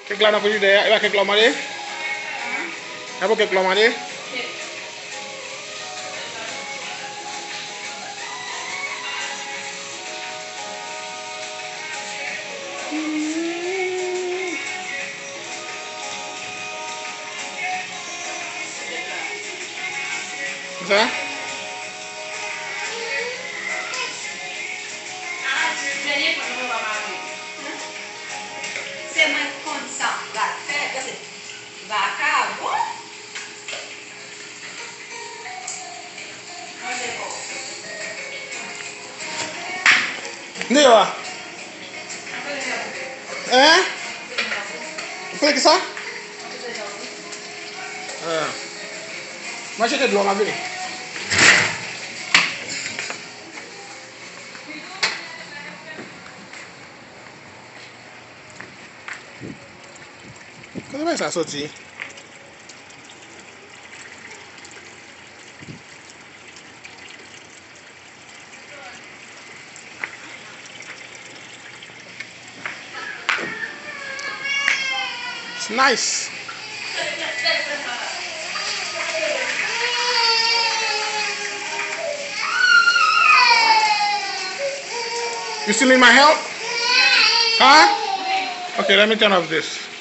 Cái clau nào có gì đấy, là cái clau mà đi. Hãy một cái clau mà đi. Dạ. Sembra consacrare, così, va a cavo. Ndio à? Fai que só? Mas chega de uma vez. Cosa vai sortir? It's nice. You still need my help? Huh? Okay, let me turn off this.